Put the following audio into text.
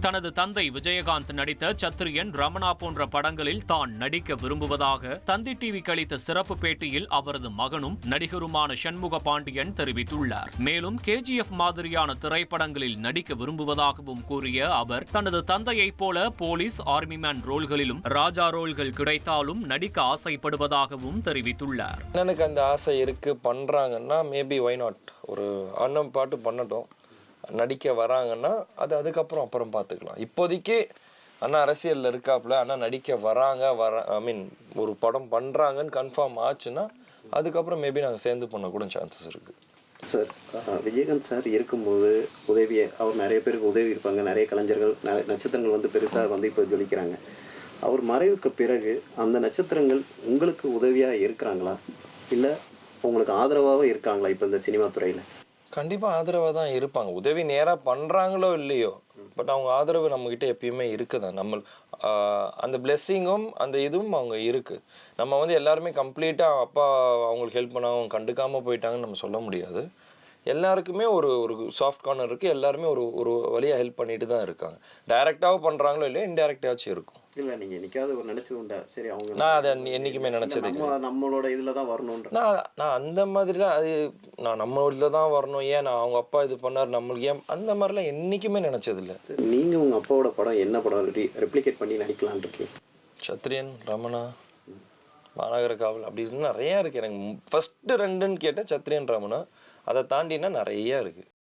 தனது தந்தை விஜயகாந்த் நடித்த சத்ரியன், ரமணா போன்ற படங்களில் தான் நடிக்க விரும்புவதாக தந்தி டிவிக்கு அளித்த சிறப்பு பேட்டியில் அவரது மகனும் நடிகருமான சண்முக பாண்டியன் தெரிவித்துள்ளார். மேலும் KGF மாதிரியான திரைப்படங்களில் நடிக்க விரும்புவதாகவும் கூறிய அவர், தனது தந்தையைப் போல போலீஸ், ஆர்மிமேன் ரோல்களிலும் ராஜா ரோல்கள் கிடைத்தாலும் நடிக்க ஆசைப்படுவதாகவும் தெரிவித்துள்ளார். எனக்கு அந்த ஆசை இருக்கு, பண்றாங்கன்னா மேபி வை நாட், ஒரு அண்ணன் பாட்டு பண்ணட்டும், நடிக்க வராங்கன்னா அதுக்கப்புறம் பார்த்துக்கலாம். இப்போதைக்கு அண்ணா அரசியலில் இருக்காப்புல, அண்ணா நடிக்க ஐ மீன் ஒரு படம் பண்ணுறாங்கன்னு கன்ஃபார்ம் ஆச்சுன்னா அதுக்கப்புறம் மேபி நாங்கள் சேர்ந்து பண்ண கூட சான்சஸ் இருக்குது. சார், விஜயகாந்த் சார் இருக்கும்போது அவர் நிறைய பேருக்கு உதவி இருப்பாங்க, நிறைய கலைஞர்கள், நிறைய நட்சத்திரங்கள் பெருசாக இப்போ ஜொலிக்கிறாங்க. அவர் மறைவுக்கு பிறகு அந்த நட்சத்திரங்கள் உங்களுக்கு உதவியாக இருக்கிறாங்களா, இல்லை உங்களுக்கு ஆதரவாக இருக்காங்களா? இப்போ இந்த சினிமா துறையில் கண்டிப்பாக ஆதரவாக தான் இருப்பாங்க. உதவி நேராக பண்ணுறாங்களோ இல்லையோ, பட் அவங்க ஆதரவு நம்மக்கிட்ட எப்பயுமே இருக்குதான். நம்ம அந்த பிளெஸ்ஸிங்கும் அந்த இதுவும் அவங்க இருக்குது. நம்ம எல்லாருமே கம்ப்ளீட்டாக அப்பா அவங்களுக்கு ஹெல்ப் பண்ணாங்க, அவங்க கண்டுக்காமல் போயிட்டாங்கன்னு நம்ம சொல்ல முடியாது. எல்லாருக்குமே ஒரு சாஃப்ட் கார்னர் இருக்குது. எல்லாருமே ஒரு வழியாக ஹெல்ப் பண்ணிட்டு தான் இருக்காங்க. டைரெக்டாகவும் பண்ணுறாங்களோ இல்லையோ, இன்டைரக்டாச்சும் இருக்கும். இல்லை, நீங்கள் என்னைக்காவது ஒரு நினச்சது உண்டா, சரி அவங்க நான் அதை என்றைக்குமே நினச்சது நம்மளோட இதில் தான் வரணுன்ற? நான் அந்த மாதிரிலாம் நான் நம்ம இதில் தான் வரணும், ஏன் நான் அவங்க அப்பா இது பண்ணார் நம்மளுக்கு ஏன், அந்த மாதிரிலாம் என்றைக்குமே நினச்சதில்லை. நீங்கள் உங்கள் அப்பாவோட படம் என்ன படம் ரெப்ளிகேட் பண்ணி நடிக்கலான் இருக்கீங்க? சத்ரியன், ரமணா, மாநகர காவல், அப்படி நிறையா இருக்குது. எனக்கு ஃபஸ்ட்டு 2ன்னு கேட்டால் சத்ரியன், ரமணா. அதை தாண்டினா நிறையா இருக்குது.